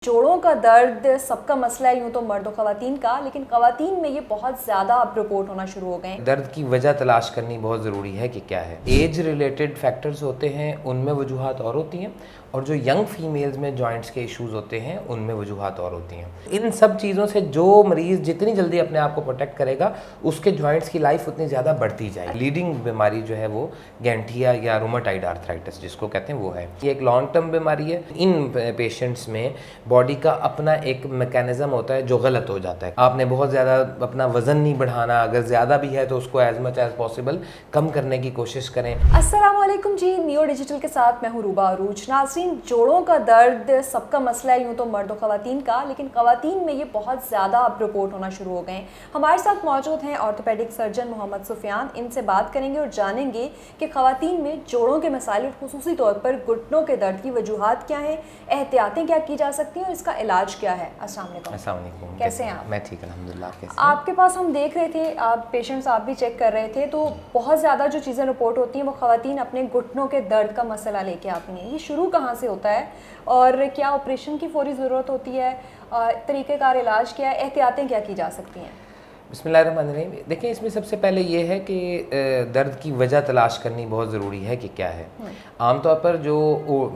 जोड़ों का दर्द सबका मसला है, यूँ तो मर्द और ख़वातीन का, लेकिन ख़वातीन में ये बहुत ज़्यादा अब रिपोर्ट होना शुरू हो गए हैं। दर्द की वजह तलाश करनी बहुत ज़रूरी है कि क्या है। एज रिलेटेड फैक्टर्स होते हैं, उनमें वजूहात और होती हैं, और जो यंग फीमेल्स में जॉइंट्स के इश्यूज़ होते हैं उनमें वजूहात और होती हैं। इन सब चीज़ों से जो मरीज़ जितनी जल्दी अपने आप को प्रोटेक्ट करेगा उसके जॉइंट्स की लाइफ उतनी ज़्यादा बढ़ती जाएगी। लीडिंग बीमारी जो है वो गैंठिया या रूमेटॉइड आर्थराइटिस जिसको कहते हैं वो है। ये एक लॉन्ग टर्म बीमारी है। इन पेशेंट्स में बॉडी का अपना एक मैकेनिज्म होता है जो गलत हो जाता है। आपने बहुत ज़्यादा अपना वज़न नहीं बढ़ाना, अगर ज़्यादा भी है तो उसको एज मच एज पॉसिबल कम करने की कोशिश करें। अस्सलाम वालेकुम जी, नियो डिजिटल के साथ मैं हूँ रूबा अरूज। नाज़रीन, जोड़ों का दर्द सबका मसला है, यूँ तो मर्द और ख़वातीन का, लेकिन ख़वातीन में ये बहुत ज़्यादा अब रिपोर्ट होना शुरू हो गए हैं। हमारे साथ मौजूद हैं ऑर्थोपेडिक सर्जन मोहम्मद सुफियान। इनसे बात करेंगे और जानेंगे कि ख़वातीन में जोड़ों के मसाइल और ख़ुसूसी तौर पर घुटनों के दर्द की वजूहात क्या हैं, एहतियातें क्या की जा सकती हैं और इसका इलाज क्या है। अस्सलाम वालेकुम, कैसे हैं आप? मैं ठीक, अल्हम्दुलिल्लाह। कैसे आपके पास हम देख रहे थे, आप पेशेंट्स आप भी चेक कर रहे थे, तो बहुत ज़्यादा जो चीज़ें रिपोर्ट होती हैं वो ख़वातीन अपने घुटनों के दर्द का मसला लेके आती हैं। ये शुरू कहाँ से होता है और क्या ऑपरेशन की फौरी ज़रूरत होती है? तरीक़ेकार इलाज क्या है, एहतियातें क्या की जा सकती हैं? बिस्मिल्लाहिर्रहमानिर्रहीम। देखिए, इसमें सबसे पहले ये है कि दर्द की वजह तलाश करनी बहुत ज़रूरी है कि क्या है। आमतौर पर जो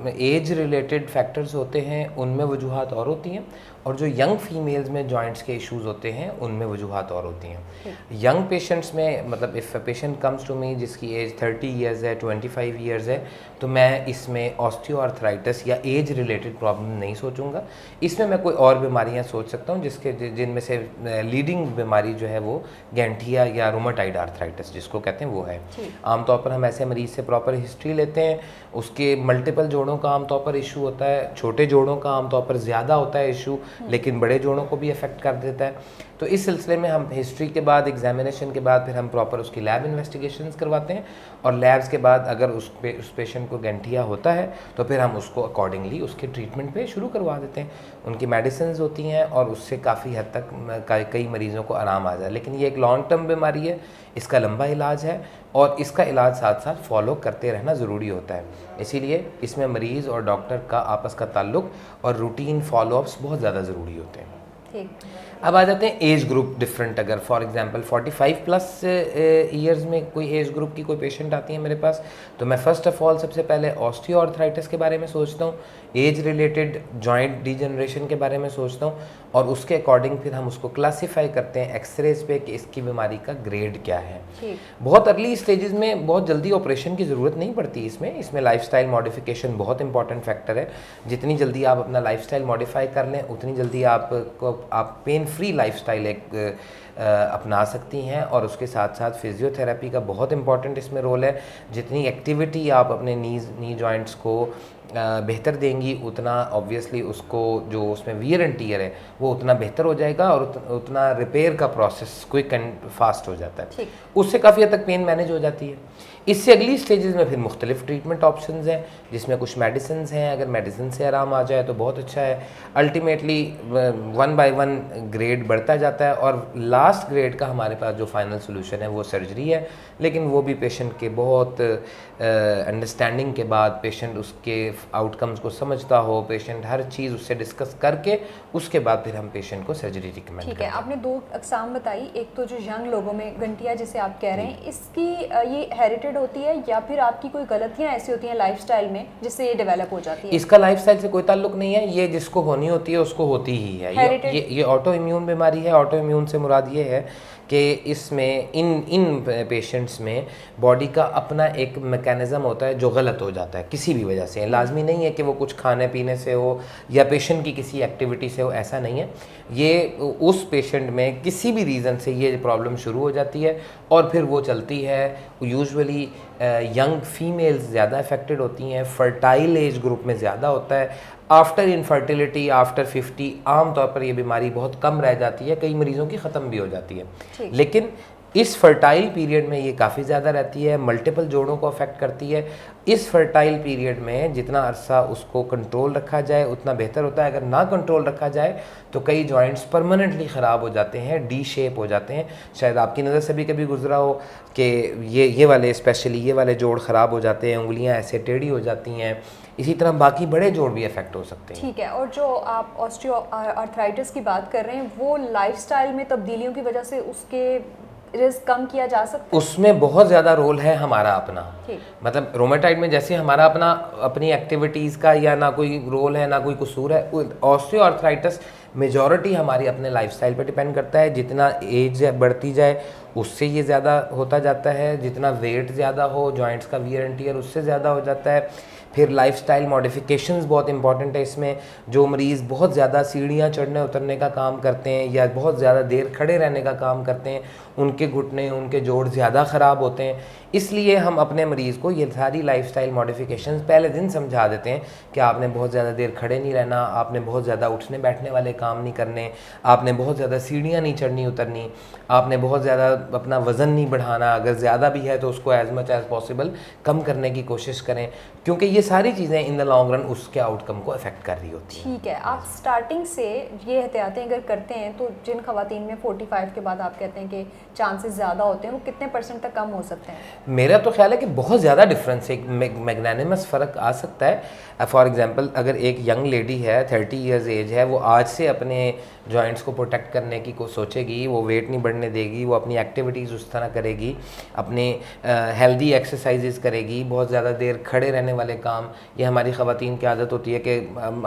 एज रिलेटेड फैक्टर्स होते हैं उनमें वजूहात और होती हैं, और जो यंग फीमेल्स में जॉइंट्स के इश्यूज़ होते हैं उनमें वजूहात और होती हैं। यंग पेशेंट्स में, मतलब if patient comes to me जिसकी एज 30 ईयर्स है, 25 ईयर्स है, तो मैं इसमें ऑस्टियोआर्थराइटिस या एज रिलेटेड प्रॉब्लम नहीं सोचूंगा। इसमें मैं कोई और बीमारियां सोच सकता हूं जिनमें से लीडिंग बीमारी जो है वो गैंठिया या रूमेटॉइड आर्थराइटिस जिसको कहते हैं वो है। आमतौर पर हम ऐसे मरीज़ से प्रॉपर हिस्ट्री लेते हैं। उसके मल्टीपल जोड़ों का आमतौर पर इशू होता है, छोटे जोड़ों का आमतौर पर ज़्यादा होता है इशू, लेकिन बड़े जोड़ों को भी अफेक्ट कर देता है। तो इस सिलसिले में हम हिस्ट्री के बाद, एग्जामिनेशन के बाद फिर हम प्रॉपर उसकी लैब इन्वेस्टिगेशंस करवाते हैं, और लैब्स के बाद अगर उस पेशेंट को गैंठिया होता है तो फिर हम उसको अकॉर्डिंगली उसके ट्रीटमेंट पे शुरू करवा देते हैं। उनकी मेडिसिन होती हैं और उससे काफ़ी हद तक कई मरीज़ों को आराम आ जाए। लेकिन ये एक लॉन्ग टर्म बीमारी है, इसका लंबा इलाज है, और इसका इलाज साथ साथ फॉलो करते रहना ज़रूरी होता है। इसीलिए इसमें मरीज़ और डॉक्टर का आपस का ताल्लुक़ और रूटीन फॉलोअप्स बहुत ज़्यादा ज़रूरी होते हैं। अब आ जाते हैं एज ग्रुप डिफरेंट। अगर फॉर एग्जांपल 45 प्लस ईयर्स में कोई एज ग्रुप की कोई पेशेंट आती है मेरे पास, तो मैं फ़र्स्ट ऑफ ऑल सबसे पहले ऑस्टियोआर्थराइटिस के बारे में सोचता हूँ, एज रिलेटेड जॉइंट डिजनरेशन के बारे में सोचता हूँ, और उसके अकॉर्डिंग फिर हम उसको क्लासीफाई करते हैं एक्सरेज पे कि इसकी बीमारी का ग्रेड क्या है। बहुत अर्ली स्टेजेस में बहुत जल्दी ऑपरेशन की ज़रूरत नहीं पड़ती। इसमें लाइफस्टाइल मॉडिफिकेशन बहुत इंपॉर्टेंट फैक्टर है। जितनी जल्दी आप अपना लाइफस्टाइल मॉडिफाई कर लें उतनी जल्दी आप पेन फ्री लाइफस्टाइल एक अपना सकती हैं, और उसके साथ साथ फिजियोथेरेपी का बहुत इंपॉर्टेंट इसमें रोल है। जितनी एक्टिविटी आप अपने नी जॉइंट्स को बेहतर देंगी उतना ऑब्वियसली उसको जो उसमें वियर एंड टियर है वो उतना बेहतर हो जाएगा, और उतना रिपेयर का प्रोसेस क्विक एंड फास्ट हो जाता है। उससे काफ़ी हद तक पेन मैनेज हो जाती है। इससे अगली स्टेजेस में फिर मुख्तलिफ ट्रीटमेंट ऑप्शंस हैं, जिसमें कुछ मेडिसिन हैं। अगर मेडिसिन से आराम आ जाए तो बहुत अच्छा है। अल्टीमेटली 1 बाय 1 ग्रेड बढ़ता जाता है, और लास्ट ग्रेड का हमारे पास जो फाइनल सोल्यूशन है वो सर्जरी है। लेकिन वो भी पेशेंट के बहुत अंडरस्टैंडिंग के बाद, पेशेंट उसके आउटकम्स को समझता हो, पेशेंट हर चीज़ उससे डिस्कस करके उसके बाद फिर हम पेशेंट को सर्जरी रिकमेंड करते हैं। आपने दो अक़साम बताई, एक तो जो यंग लोगों में गंठिया जिसे आप कह रहे हैं, इसकी ये हेरिटेड होती है या फिर आपकी कोई गलतियाँ ऐसी होती हैं लाइफस्टाइल में जिससे ये डेवलप हो जाती है? इसका लाइफस्टाइल से कोई ताल्लुक नहीं है, ये जिसको होनी होती है उसको होती ही है। ये ऑटो इम्यून बीमारी है। ऑटो इम्यून से मुराद ये है कि इसमें इन पेशेंट्स में बॉडी का अपना एक मैकेनिज्म होता है जो गलत हो जाता है किसी भी वजह से। लाजमी नहीं है कि वो कुछ खाने पीने से हो या पेशेंट की किसी एक्टिविटी से हो, ऐसा नहीं है। ये उस पेशेंट में किसी भी रीज़न से ये प्रॉब्लम शुरू हो जाती है और फिर वो चलती है। यूजुअली यंग फीमेल्स ज़्यादा अफेक्टेड होती हैं, फर्टाइल एज ग्रुप में ज़्यादा होता है। आफ्टर इनफर्टिलिटी, आफ्टर 50 आम तौर पर ये बीमारी बहुत कम रह जाती है, कई मरीज़ों की ख़त्म भी हो जाती है। लेकिन इस फर्टाइल पीरियड में ये काफ़ी ज़्यादा रहती है, मल्टीपल जोड़ों को अफेक्ट करती है। इस फर्टाइल पीरियड में जितना अरसा उसको कंट्रोल रखा जाए उतना बेहतर होता है। अगर ना कंट्रोल रखा जाए तो कई जॉइंट्स परमानेंटली ख़राब हो जाते हैं, डी शेप हो जाते हैं। शायद आपकी नज़र से भी कभी गुजरा हो कि ये वाले स्पेशली ये वाले जोड़ ख़राब हो जाते हैं, उंगलियां ऐसे टेढ़ी हो जाती हैं। इसी तरह बाकी बड़े जोड़ भी अफेक्ट हो सकते हैं। ठीक है, और जो आप ऑस्टियो आर्थराइटिस की बात कर रहे हैं वो लाइफस्टाइल में तब्दीलियों की वजह से उसके रिस्क कम किया जा सकता है? उसमें बहुत ज़्यादा रोल है हमारा अपना। ठीक। मतलब रोमेटाइड में जैसे हमारा अपनी एक्टिविटीज़ का या ना कोई रोल है ना कोई कसूर है, ऑस्टियो आर्थराइटिस मेजॉरिटी हमारी अपने लाइफस्टाइल पर डिपेंड करता है। जितना एज बढ़ती जाए उससे ये ज़्यादा होता जाता है, जितना वेट ज़्यादा हो जॉइंट्स का वियर एंड टियर उससे ज़्यादा हो जाता है। फिर लाइफस्टाइल मॉडिफिकेशंस बहुत इंपॉर्टेंट है इसमें। जो मरीज़ बहुत ज़्यादा सीढ़ियाँ चढ़ने उतरने का काम करते हैं या बहुत ज़्यादा देर खड़े रहने का काम करते हैं, उनके घुटने उनके जोड़ ज़्यादा ख़राब होते हैं। इसलिए हम अपने मरीज़ को ये सारी लाइफस्टाइल मॉडिफिकेशंस पहले दिन समझा देते हैं कि आपने बहुत ज़्यादा देर खड़े नहीं रहना, आपने बहुत ज़्यादा उठने बैठने वाले काम नहीं करने, आपने बहुत ज़्यादा सीढ़ियाँ नहीं चढ़नी उतरनी, आपने बहुत ज़्यादा अपना वज़न नहीं बढ़ाना, अगर ज़्यादा भी है तो उसको एज मच एज़ पॉसिबल कम करने की कोशिश करें, क्योंकि ये सारी चीज़ें इन द लॉन्ग रन उसके आउटकम को अफेक्ट कर रही होती हैं। ठीक है, आप स्टार्टिंग से ये एहतियातें अगर करते हैं तो जिन खवातीन में 45 के बाद आप कहते हैं कि चांसेस ज़्यादा होते हैं, वो कितने % तक कम हो सकते हैं? मेरा तो ख्याल है कि बहुत ज़्यादा डिफरेंस है, मैग्नानिमस फ़र्क आ सकता है। फॉर एग्जांपल अगर एक यंग लेडी है 30 इयर्स एज है, वो आज से अपने जॉइंट्स को प्रोटेक्ट करने की सोचेगी, वो वेट नहीं बढ़ने देगी, वो अपनी एक्टिविटीज़ उस तरह करेगी, अपने हेल्दी एक्सरसाइजेज करेगी, बहुत ज़्यादा देर खड़े रहने वाले काम, ये हमारी ख़वातीन की आदत होती है कि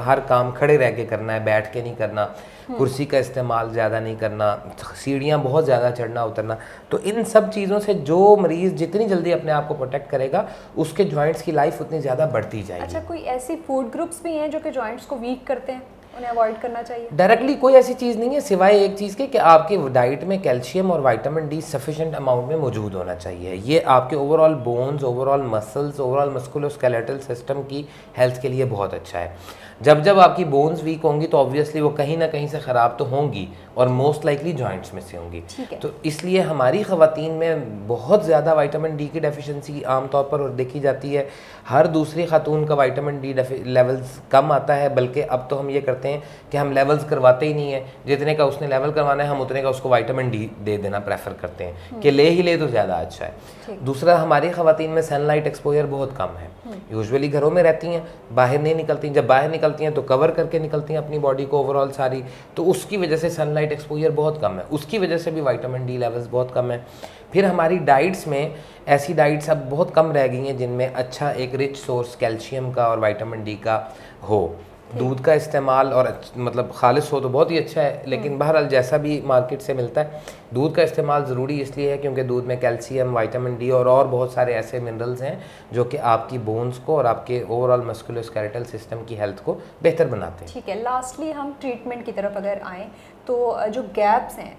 हर काम खड़े रह के करना है, बैठ के नहीं करना, कुर्सी का इस्तेमाल ज़्यादा नहीं करना, सीढ़ियाँ बहुत ज़्यादा चढ़ना उतरना। तो इन सब चीज़ों से जो मरीज़ जितनी जल्दी अपने आप को प्रोटेक्ट करेगा उसके जॉइंट्स की लाइफ उतनी ज़्यादा बढ़ती जाएगी। अच्छा, कोई ऐसी फूड ग्रुप्स भी हैं जो कि जॉइंट्स को वीक करते हैं, उन्हें अवॉइड करना चाहिए? डायरेक्टली कोई ऐसी चीज़ नहीं है सिवाय एक चीज़ के कि आपकी डाइट में कैल्शियम और विटामिन डी सफिशेंट अमाउंट में मौजूद होना चाहिए। ये आपके overall bones, overall muscles, overall musculoskeletal system की हेल्थ के लिए बहुत अच्छा है। जब आपकी बोन्स वीक होंगी तो ऑब्वियसली वो कहीं ना कहीं से ख़राब तो होंगी और मोस्ट लाइकली जॉइंट्स में से होंगी। तो इसलिए हमारी ख़वातीन में बहुत ज़्यादा विटामिन डी की डेफिशिएंसी आमतौर पर देखी जाती है। हर दूसरी खातून का विटामिन डी लेवल्स कम आता है, बल्कि अब तो हम ये करते हैं कि हम लेवल्स करवाते ही नहीं है, जितने का उसने लेवल करवाना है हम उतने का उसको विटामिन डी दे देना प्रेफर करते हैं कि ले ही ले तो ज़्यादा अच्छा है। दूसरा, हमारी ख़वातीन में सनलाइट एक्सपोजर बहुत कम है, यूजुअली घरों में रहती हैं, बाहर नहीं निकलती। जब बाहर निकलती हैं तो कवर करके निकलती हैं अपनी बॉडी को ओवरऑल सारी, तो उसकी वजह से सनलाइट एक्सपोजर बहुत कम है, उसकी वजह से भी विटामिन डी लेवल्स बहुत कम है। फिर हमारी डाइट्स में ऐसी डाइट्स अब बहुत कम रह गई हैं जिनमें अच्छा एक रिच सोर्स कैल्शियम का और विटामिन डी का हो। दूध का इस्तेमाल और मतलब खालिस हो तो बहुत ही अच्छा है, लेकिन बहरहाल जैसा भी मार्केट से मिलता है, दूध का इस्तेमाल ज़रूरी इसलिए है क्योंकि दूध में कैल्शियम, विटामिन डी और बहुत सारे ऐसे मिनरल्स हैं जो कि आपकी बोन्स को और आपके ओवरऑल मस्कुलोस्केलेटल सिस्टम की हेल्थ को बेहतर बनाते हैं। ठीक है, लास्टली हम ट्रीटमेंट की तरफ अगर आएँ तो जो गैप्स हैं,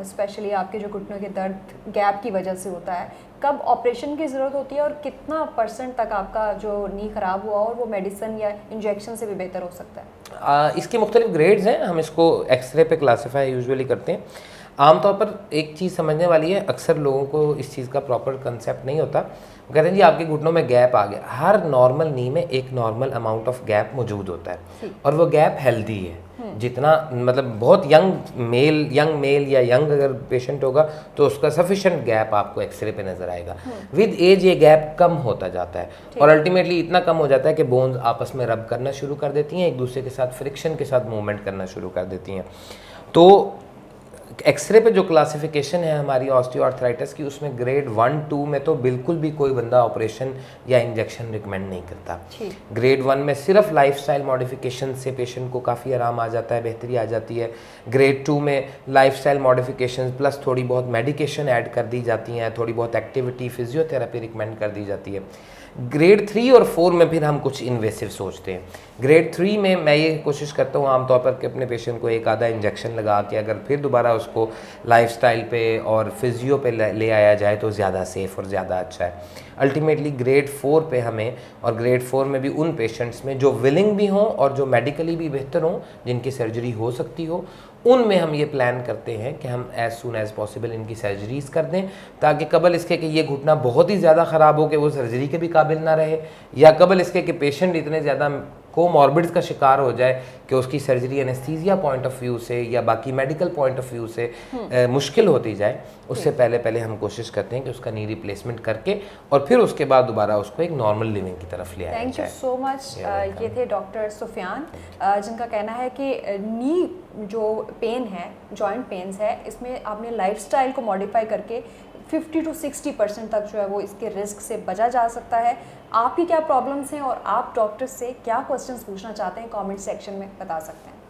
स्पेशली आपके जो घुटनों के दर्द गैप की वजह से होता है, कब ऑपरेशन की ज़रूरत होती है और कितना % तक आपका जो नी ख़राब हुआ और वो मेडिसिन या इंजेक्शन से भी बेहतर हो सकता है? इसके मुख्तलिफ ग्रेड्स हैं, हम इसको एक्सरे पे क्लासीफाई यूजुअली करते हैं। आमतौर पर एक चीज़ समझने वाली है, अक्सर लोगों को इस चीज़ का प्रॉपर कंसेप्ट नहीं होता। वो कहते हैं जी आपके घुटनों में गैप आ गया। हर नॉर्मल नी में एक नॉर्मल अमाउंट ऑफ गैप मौजूद होता है और वो गैप हेल्दी है। जितना मतलब बहुत यंग मेल या यंग अगर पेशेंट होगा तो उसका सफिशिएंट गैप आपको एक्सरे पे नज़र आएगा। विद एज ये गैप कम होता जाता है और अल्टीमेटली इतना कम हो जाता है कि बोन्स आपस में रब करना शुरू कर देती हैं, एक दूसरे के साथ फ्रिक्शन के साथ मूवमेंट करना शुरू कर देती हैं। तो एक्सरे पे जो क्लासिफिकेशन है हमारी ऑस्टियोआर्थराइटिस की, उसमें ग्रेड 1-2 में तो बिल्कुल भी कोई बंदा ऑपरेशन या इंजेक्शन रिकमेंड नहीं करता। ग्रेड 1 में सिर्फ लाइफस्टाइल मॉडिफिकेशन से पेशेंट को काफ़ी आराम आ जाता है, बेहतरी आ जाती है। ग्रेड 2 में लाइफस्टाइल मॉडिफिकेशन प्लस थोड़ी बहुत मेडिकेशन ऐड कर दी जाती हैं, थोड़ी बहुत एक्टिविटी, फिजियोथेरेपी रिकमेंड कर दी जाती है। ग्रेड 3 और 4 में फिर हम कुछ इन्वेसिव सोचते हैं। ग्रेड 3 में मैं ये कोशिश करता हूँ आमतौर पर कि अपने पेशेंट को एक आधा इंजेक्शन लगा के अगर फिर दोबारा उसको लाइफस्टाइल पे और फिजियो पे ले आया जाए तो ज़्यादा सेफ़ और ज़्यादा अच्छा है। अल्टीमेटली ग्रेड 4 पे हमें, और ग्रेड 4 में भी उन पेशेंट्स में जो विलिंग भी हों और जो मेडिकली भी बेहतर हों, जिनकी सर्जरी हो सकती हो, उनमें हम ये प्लान करते हैं कि हम एज़ सून एज़ पॉसिबल इनकी सर्जरीज़ कर दें, ताकि कबल इसके कि ये घुटना बहुत ही ज़्यादा ख़राब हो कि वो सर्जरी के भी काबिल ना रहे, या कबल इसके कि पेशेंट इतने ज़्यादा कोमॉर्बिड्स का शिकार हो जाए कि उसकी surgery anaesthesia point of view से या बाकी मेडिकल पॉइंट ऑफ व्यू से मुश्किल होती जाए, उससे पहले हम कोशिश करते हैं कि उसका नी रिप्लेसमेंट करके और फिर उसके बाद दोबारा उसको एक नॉर्मल लिविंग की तरफ ले आया जाए। Thank you so much. ये थे डॉक्टर सुफियान, जिनका कहना है कि नी जो पेन है, जॉइंट पेन्स है, इसमें आपने लाइफस्टाइल को मॉडिफाई करके 50 to 60% तक जो है वो इसके रिस्क से बचा जा सकता है। आपकी क्या प्रॉब्लम्स हैं और आप डॉक्टर से क्या क्वेश्चंस पूछना चाहते हैं, कमेंट सेक्शन में बता सकते हैं।